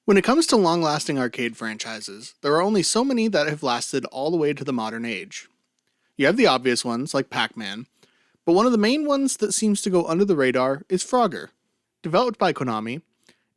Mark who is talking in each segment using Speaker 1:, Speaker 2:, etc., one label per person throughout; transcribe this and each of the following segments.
Speaker 1: When it comes to long-lasting arcade franchises, there are only so many that have lasted all the way to the modern age. You have the obvious ones, like Pac-Man, but one of the main ones that seems to go under the radar is Frogger. Developed by Konami,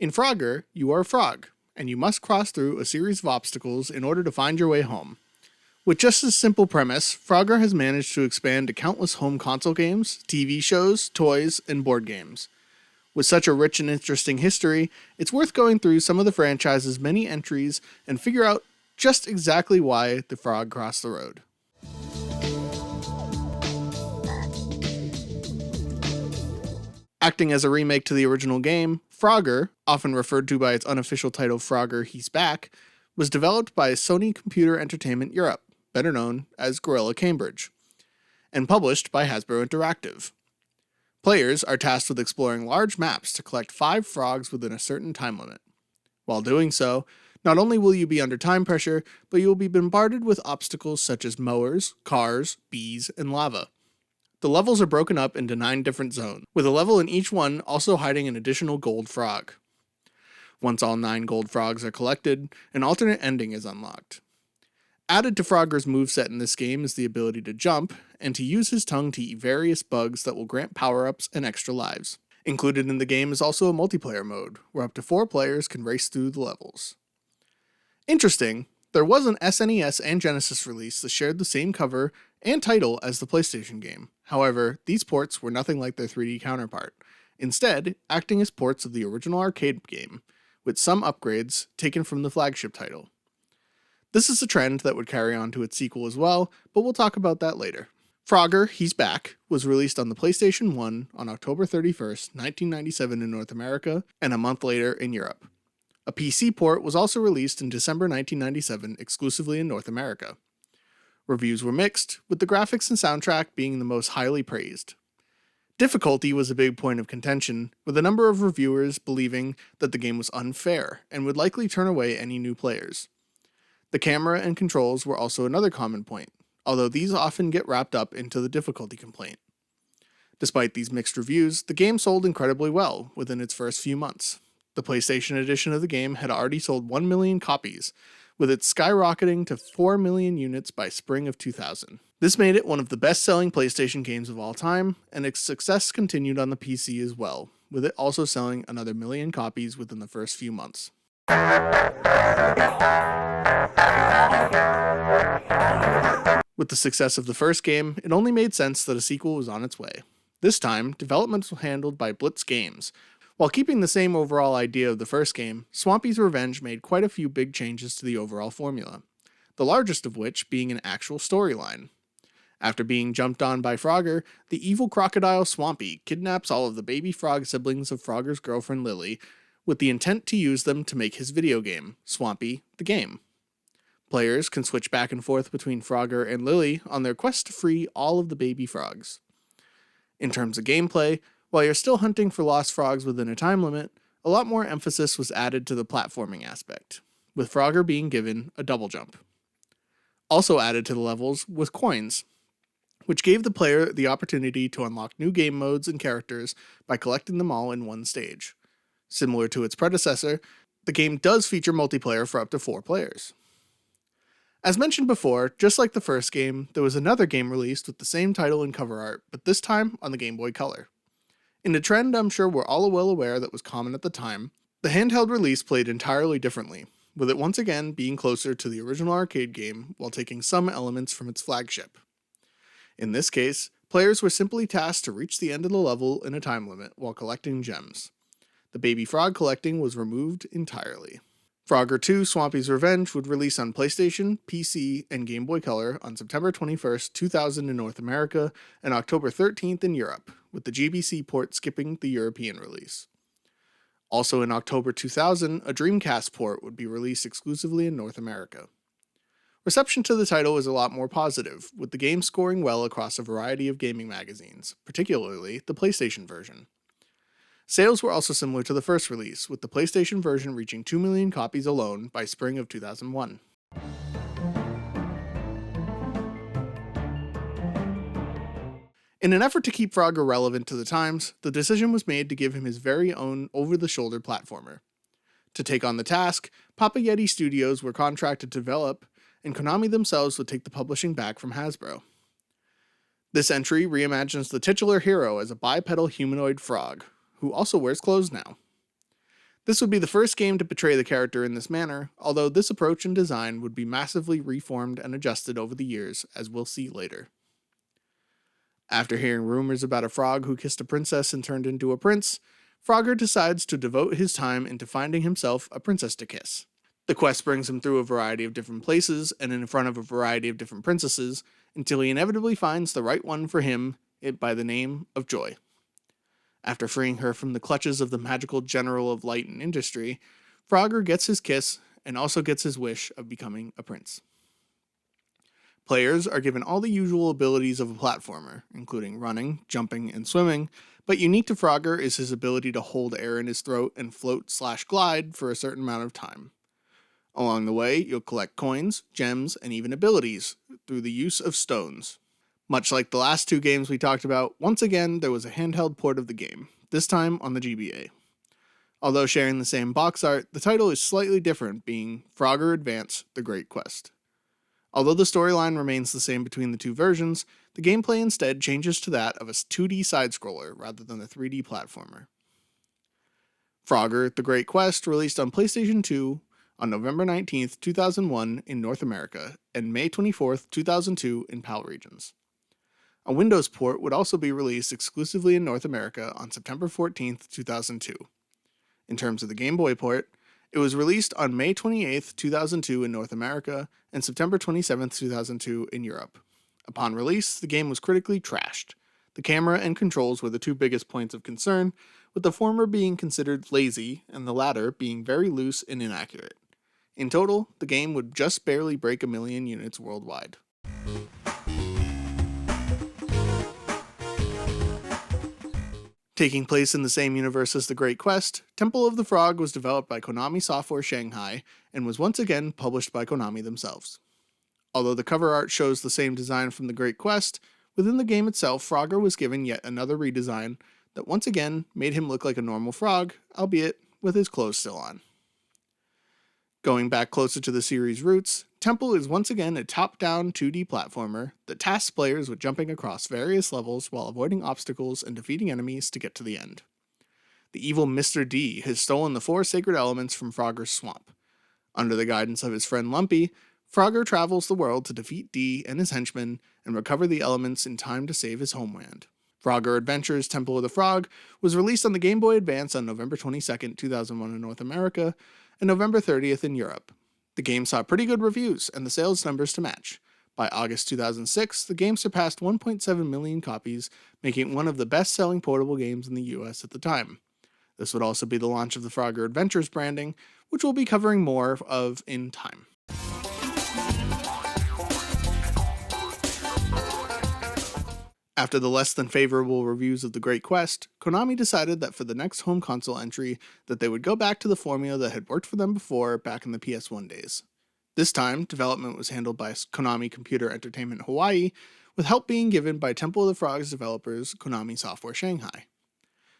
Speaker 1: in Frogger, you are a frog, and you must cross through a series of obstacles in order to find your way home. With just this simple premise, Frogger has managed to expand to countless home console games, TV shows, toys, and board games. With such a rich and interesting history, it's worth going through some of the franchise's many entries and figure out just exactly why the frog crossed the road. Acting as a remake to the original game, Frogger, often referred to by its unofficial title Frogger He's Back, was developed by Sony Computer Entertainment Europe, better known as Gorilla Cambridge, and published by Hasbro Interactive. Players are tasked with exploring large maps to collect 5 frogs within a certain time limit. While doing so, not only will you be under time pressure, but you will be bombarded with obstacles such as mowers, cars, bees, and lava. The levels are broken up into 9 different zones, with a level in each one also hiding an additional gold frog. Once all 9 gold frogs are collected, an alternate ending is unlocked. Added to Frogger's moveset in this game is the ability to jump, and to use his tongue to eat various bugs that will grant power-ups and extra lives. Included in the game is also a multiplayer mode, where up to 4 players can race through the levels. Interesting, there was an SNES and Genesis release that shared the same cover and title as the PlayStation game. However, these ports were nothing like their 3D counterpart, instead acting as ports of the original arcade game, with some upgrades taken from the flagship title. This is a trend that would carry on to its sequel as well, but we'll talk about that later. Frogger He's Back was released on the PlayStation 1 on October 31st, 1997 in North America, and a month later in Europe. A PC port was also released in December 1997 exclusively in North America. Reviews were mixed, with the graphics and soundtrack being the most highly praised. Difficulty was a big point of contention, with a number of reviewers believing that the game was unfair and would likely turn away any new players. The camera and controls were also another common point, although these often get wrapped up into the difficulty complaint. Despite these mixed reviews, the game sold incredibly well within its first few months. The PlayStation edition of the game had already sold 1 million copies, with it skyrocketing to 4 million units by spring of 2000. This made it one of the best-selling PlayStation games of all time, and its success continued on the PC as well, with it also selling another 1 million copies within the first few months. With the success of the first game, it only made sense that a sequel was on its way. This time, development was handled by Blitz Games. While keeping the same overall idea of the first game, Swampy's Revenge made quite a few big changes to the overall formula, the largest of which being an actual storyline. After being jumped on by Frogger, the evil crocodile Swampy kidnaps all of the baby frog siblings of Frogger's girlfriend Lily, with the intent to use them to make his video game, Swampy the Game. Players can switch back and forth between Frogger and Lily on their quest to free all of the baby frogs. In terms of gameplay, while you're still hunting for lost frogs within a time limit, a lot more emphasis was added to the platforming aspect, with Frogger being given a double jump. Also added to the levels was coins, which gave the player the opportunity to unlock new game modes and characters by collecting them all in one stage. Similar to its predecessor, the game does feature multiplayer for up to 4 players. As mentioned before, just like the first game, there was another game released with the same title and cover art, but this time on the Game Boy Color. In a trend I'm sure we're all well aware that was common at the time, the handheld release played entirely differently, with it once again being closer to the original arcade game while taking some elements from its flagship. In this case, players were simply tasked to reach the end of the level in a time limit while collecting gems. The baby frog collecting was removed entirely. Frogger 2 Swampy's Revenge would release on PlayStation, PC, and Game Boy Color on September 21st, 2000 in North America, and October 13th in Europe, with the GBC port skipping the European release. Also in October 2000, a Dreamcast port would be released exclusively in North America. Reception to the title is a lot more positive, with the game scoring well across a variety of gaming magazines, particularly the PlayStation version. Sales were also similar to the first release, with the PlayStation version reaching 2 million copies alone by spring of 2001. In an effort to keep Frogger relevant to the times, the decision was made to give him his very own over-the-shoulder platformer. To take on the task, Papa Yeti Studios were contracted to develop, and Konami themselves would take the publishing back from Hasbro. This entry reimagines the titular hero as a bipedal humanoid frog, who also wears clothes now. This would be the first game to portray the character in this manner, although this approach and design would be massively reformed and adjusted over the years, as we'll see later. After hearing rumors about a frog who kissed a princess and turned into a prince, Frogger decides to devote his time into finding himself a princess to kiss. The quest brings him through a variety of different places and in front of a variety of different princesses, until he inevitably finds the right one for him, by the name of Joy. After freeing her from the clutches of the magical general of light and industry, Frogger gets his kiss and also gets his wish of becoming a prince. Players are given all the usual abilities of a platformer, including running, jumping, and swimming, but unique to Frogger is his ability to hold air in his throat and float/glide for a certain amount of time. Along the way, you'll collect coins, gems, and even abilities through the use of stones. Much like the last two games we talked about, once again there was a handheld port of the game, this time on the GBA. Although sharing the same box art, the title is slightly different, being Frogger Advance: The Great Quest. Although the storyline remains the same between the two versions, the gameplay instead changes to that of a 2D side-scroller rather than a 3D platformer. Frogger: The Great Quest released on PlayStation 2 on November 19, 2001 in North America, and May 24, 2002 in PAL regions. A Windows port would also be released exclusively in North America on September 14, 2002. In terms of the Game Boy port, it was released on May 28, 2002 in North America and September 27, 2002 in Europe. Upon release, the game was critically trashed. The camera and controls were the two biggest points of concern, with the former being considered lazy and the latter being very loose and inaccurate. In total, the game would just barely break 1 million units worldwide. Taking place in the same universe as The Great Quest, Temple of the Frog was developed by Konami Software Shanghai and was once again published by Konami themselves. Although the cover art shows the same design from The Great Quest, within the game itself Frogger was given yet another redesign that once again made him look like a normal frog, albeit with his clothes still on. Going back closer to the series' roots, Temple is once again a top-down 2D platformer that tasks players with jumping across various levels while avoiding obstacles and defeating enemies to get to the end. The evil Mr. D has stolen the 4 sacred elements from Frogger's swamp. Under the guidance of his friend Lumpy, Frogger travels the world to defeat D and his henchmen and recover the elements in time to save his homeland. Frogger Adventures: Temple of the Frog was released on the Game Boy Advance on November 22, 2001 in North America, and November 30th in Europe. The game saw pretty good reviews and the sales numbers to match. By August 2006, the game surpassed 1.7 million copies, making it one of the best-selling portable games in the US at the time. This would also be the launch of the Frogger Adventures branding, which we'll be covering more of in time. After the less than favorable reviews of The Great Quest, Konami decided that for the next home console entry that they would go back to the formula that had worked for them before back in the PS1 days. This time, development was handled by Konami Computer Entertainment Hawaii, with help being given by Temple of the Frog's developers Konami Software Shanghai.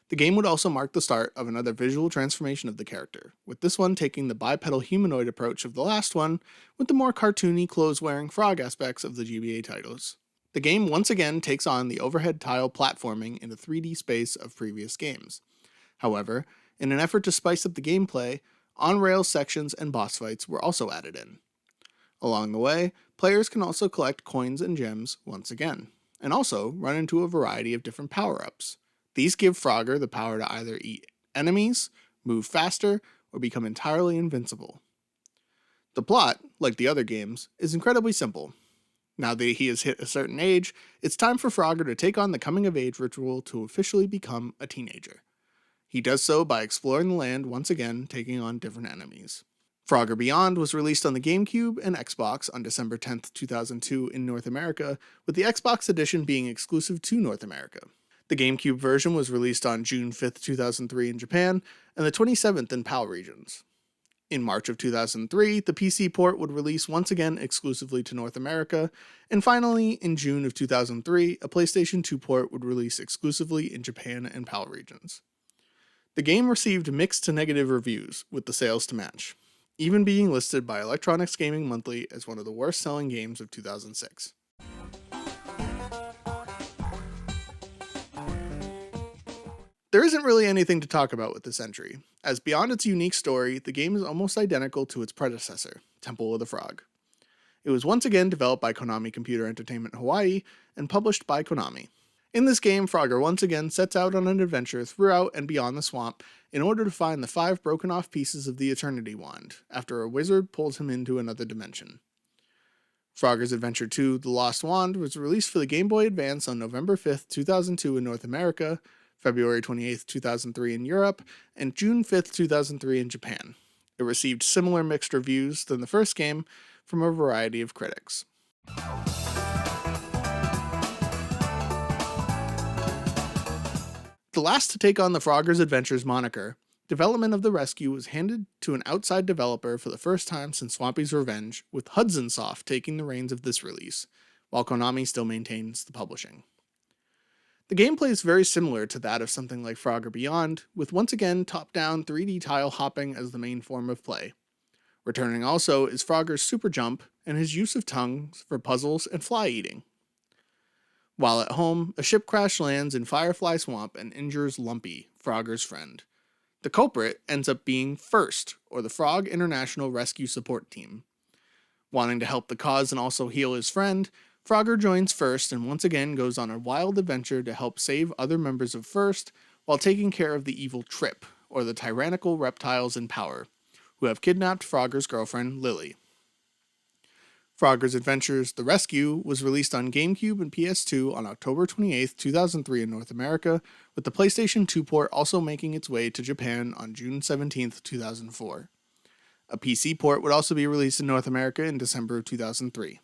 Speaker 1: The game would also mark the start of another visual transformation of the character, with this one taking the bipedal humanoid approach of the last one, with the more cartoony clothes-wearing frog aspects of the GBA titles. The game once again takes on the overhead tile platforming in the 3D space of previous games. However, in an effort to spice up the gameplay, on-rail sections and boss fights were also added in. Along the way, players can also collect coins and gems once again, and also run into a variety of different power-ups. These give Frogger the power to either eat enemies, move faster, or become entirely invincible. The plot, like the other games, is incredibly simple. Now that he has hit a certain age, it's time for Frogger to take on the coming-of-age ritual to officially become a teenager. He does so by exploring the land once again, taking on different enemies. Frogger Beyond was released on the GameCube and Xbox on December 10, 2002 in North America, with the Xbox edition being exclusive to North America. The GameCube version was released on June 5, 2003 in Japan, and the 27th in PAL regions. In March of 2003, the PC port would release once again exclusively to North America, and finally, in June of 2003, a PlayStation 2 port would release exclusively in Japan and PAL regions. The game received mixed to negative reviews, with the sales to match, even being listed by Electronics Gaming Monthly as one of the worst-selling games of 2006. There isn't really anything to talk about with this entry, as beyond its unique story, the game is almost identical to its predecessor, Temple of the Frog. It was once again developed by Konami Computer Entertainment Hawaii and published by Konami. In this game, Frogger once again sets out on an adventure throughout and beyond the swamp in order to find the 5 broken off pieces of the Eternity Wand, after a wizard pulls him into another dimension. Frogger's Adventure 2 The Lost Wand was released for the Game Boy Advance on November 5, 2002 in North America, February 28, 2003 in Europe, and June 5, 2003 in Japan. It received similar mixed reviews than the first game from a variety of critics. The last to take on the Frogger's Adventures moniker, development of the rescue was handed to an outside developer for the first time since Swampy's Revenge, with Hudson Soft taking the reins of this release, while Konami still maintains the publishing. The gameplay is very similar to that of something like Frogger Beyond, with once again top-down 3D tile hopping as the main form of play. Returning also is Frogger's super jump and his use of tongues for puzzles and fly eating. While at home, a ship crash lands in Firefly Swamp and injures Lumpy, Frogger's friend. The culprit ends up being FIRST, or the Frog International Rescue Support Team. Wanting to help the cause and also heal his friend, Frogger joins FIRST and once again goes on a wild adventure to help save other members of FIRST while taking care of the evil Trip, or the tyrannical reptiles in power, who have kidnapped Frogger's girlfriend, Lily. Frogger's Adventures The Rescue was released on GameCube and PS2 on October 28, 2003 in North America, with the PlayStation 2 port also making its way to Japan on June 17, 2004. A PC port would also be released in North America in December of 2003.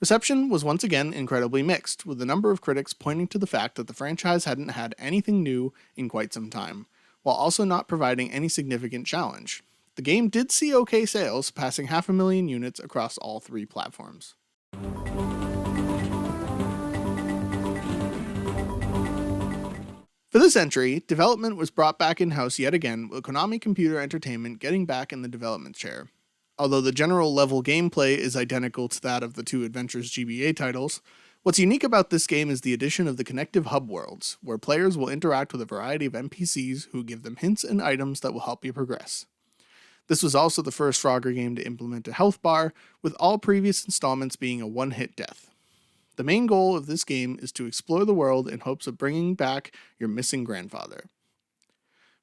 Speaker 1: Reception was once again incredibly mixed, with a number of critics pointing to the fact that the franchise hadn't had anything new in quite some time, while also not providing any significant challenge. The game did see okay sales, passing 500,000 units across all 3 platforms. For this entry, development was brought back in-house yet again, with Konami Computer Entertainment getting back in the development chair. Although the general level gameplay is identical to that of the 2 Adventures GBA titles, what's unique about this game is the addition of the connective hub worlds, where players will interact with a variety of NPCs who give them hints and items that will help you progress. This was also the first Frogger game to implement a health bar, with all previous installments being a one-hit death. The main goal of this game is to explore the world in hopes of bringing back your missing grandfather.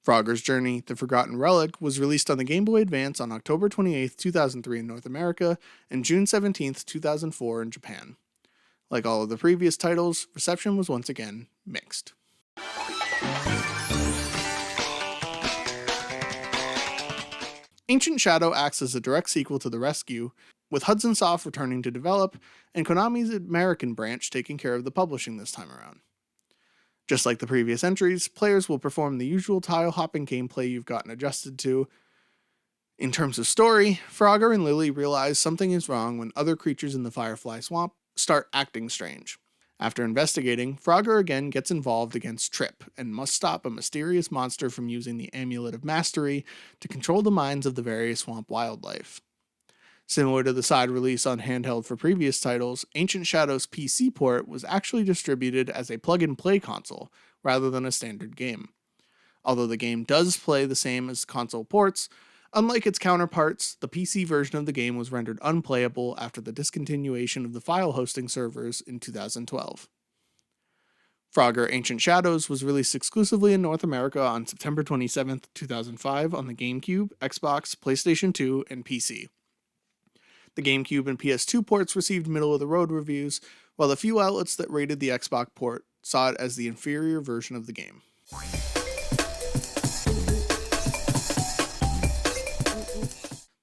Speaker 1: Frogger's Journey, The Forgotten Relic, was released on the Game Boy Advance on October 28, 2003 in North America, and June 17, 2004 in Japan. Like all of the previous titles, reception was once again mixed. Ancient Shadow acts as a direct sequel to The Rescue, with Hudson Soft returning to develop, and Konami's American branch taking care of the publishing this time around. Just like the previous entries, players will perform the usual tile-hopping gameplay you've gotten adjusted to. In terms of story, Frogger and Lily realize something is wrong when other creatures in the Firefly Swamp start acting strange. After investigating, Frogger again gets involved against Trip, and must stop a mysterious monster from using the Amulet of Mastery to control the minds of the various swamp wildlife. Similar to the side release on handheld for previous titles, Ancient Shadow's PC port was actually distributed as a plug-and-play console, rather than a standard game. Although the game does play the same as console ports, unlike its counterparts, the PC version of the game was rendered unplayable after the discontinuation of the file hosting servers in 2012. Frogger Ancient Shadows was released exclusively in North America on September 27, 2005 on the GameCube, Xbox, PlayStation 2, and PC. The GameCube and PS2 ports received middle-of-the-road reviews, while the few outlets that rated the Xbox port saw it as the inferior version of the game.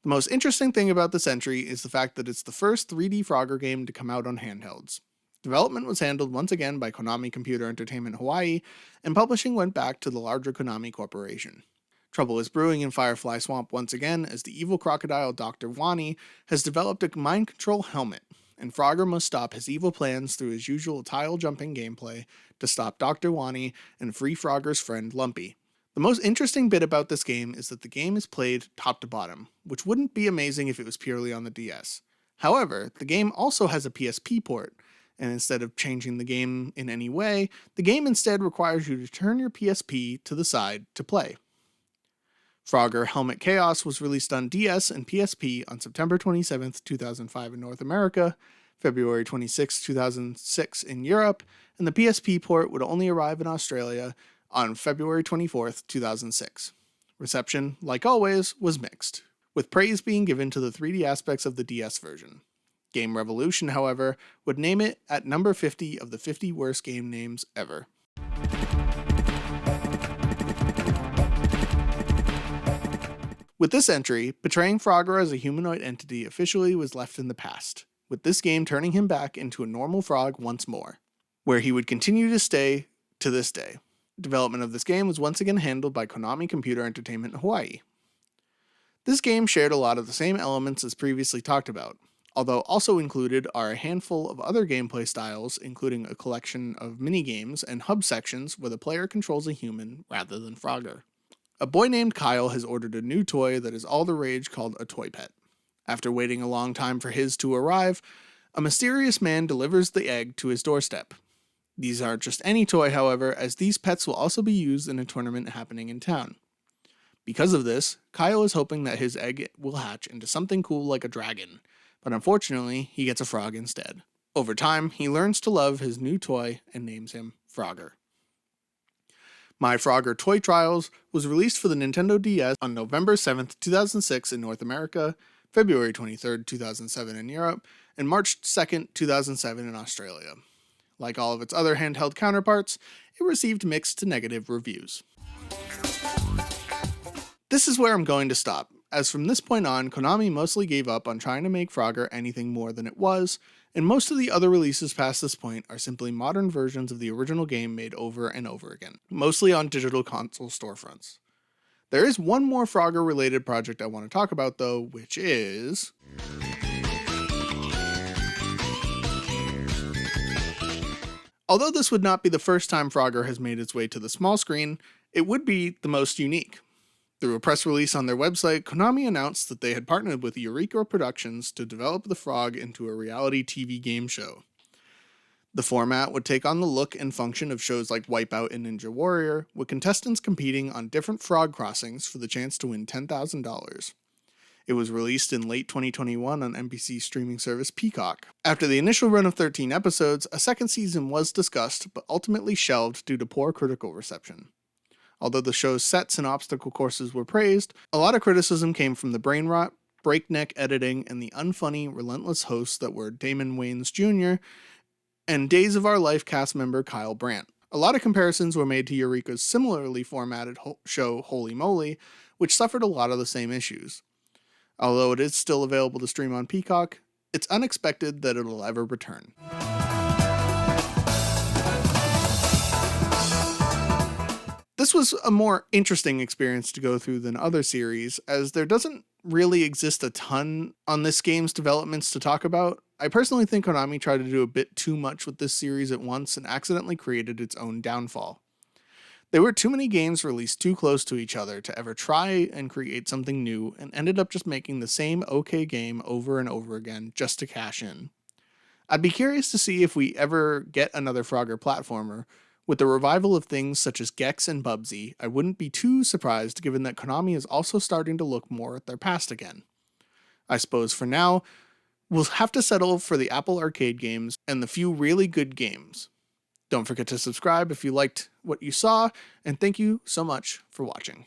Speaker 1: The most interesting thing about this entry is the fact that it's the first 3D Frogger game to come out on handhelds. Development was handled once again by Konami Computer Entertainment Hawaii, and publishing went back to the larger Konami Corporation. Trouble is brewing in Firefly Swamp once again as the evil crocodile Dr. Wani has developed a mind control helmet, and Frogger must stop his evil plans through his usual tile jumping gameplay to stop Dr. Wani and free Frogger's friend Lumpy. The most interesting bit about this game is that the game is played top to bottom, which wouldn't be amazing if it was purely on the DS. However, the game also has a PSP port, and instead of changing the game in any way, the game instead requires you to turn your PSP to the side to play. Frogger Helmet Chaos was released on DS and PSP on September 27, 2005 in North America, February 26, 2006 in Europe, and the PSP port would only arrive in Australia on February 24, 2006. Reception, like always, was mixed, with praise being given to the 3D aspects of the DS version. Game Revolution, however, would name it at number 50 of the 50 worst game names ever. With this entry, portraying Frogger as a humanoid entity officially was left in the past, with this game turning him back into a normal frog once more, where he would continue to stay to this day. Development of this game was once again handled by Konami Computer Entertainment Hawaii. This game shared a lot of the same elements as previously talked about, although also included are a handful of other gameplay styles, including a collection of minigames and hub sections where the player controls a human rather than Frogger. A boy named Kyle has ordered a new toy that is all the rage called a toy pet. After waiting a long time for his to arrive, a mysterious man delivers the egg to his doorstep. These aren't just any toy, however, as these pets will also be used in a tournament happening in town. Because of this, Kyle is hoping that his egg will hatch into something cool like a dragon, but unfortunately, he gets a frog instead. Over time, he learns to love his new toy and names him Frogger. My Frogger Toy Trials was released for the Nintendo DS on November 7th, 2006 in North America, February 23rd, 2007 in Europe, and March 2nd, 2007 in Australia. Like all of its other handheld counterparts, it received mixed to negative reviews. This is where I'm going to stop, as from this point on, Konami mostly gave up on trying to make Frogger anything more than it was, and most of the other releases past this point are simply modern versions of the original game made over and over again, mostly on digital console storefronts. There is one more Frogger related project I want to talk about though, which is... Although this would not be the first time Frogger has made its way to the small screen, it would be the most unique. Through a press release on their website, Konami announced that they had partnered with Eureka Productions to develop the Frog into a reality TV game show. The format would take on the look and function of shows like Wipeout and Ninja Warrior, with contestants competing on different frog crossings for the chance to win $10,000. It was released in late 2021 on NBC streaming service Peacock. After the initial run of 13 episodes, a second season was discussed, but ultimately shelved due to poor critical reception. Although the show's sets and obstacle courses were praised, a lot of criticism came from the brain rot, breakneck editing, and the unfunny, relentless hosts that were Damon Wayans Jr. and Days of Our Life cast member Kyle Brandt. A lot of comparisons were made to Eureka's similarly formatted show Holy Moly, which suffered a lot of the same issues. Although it is still available to stream on Peacock, it's unexpected that it'll ever return. This was a more interesting experience to go through than other series, as there doesn't really exist a ton on this game's developments to talk about. I personally think Konami tried to do a bit too much with this series at once and accidentally created its own downfall. There were too many games released too close to each other to ever try and create something new, and ended up just making the same okay game over and over again just to cash in. I'd be curious to see if we ever get another Frogger platformer. With the revival of things such as Gex and Bubsy, I wouldn't be too surprised given that Konami is also starting to look more at their past again. I suppose for now, we'll have to settle for the Apple Arcade games and the few really good games. Don't forget to subscribe if you liked what you saw, and thank you so much for watching.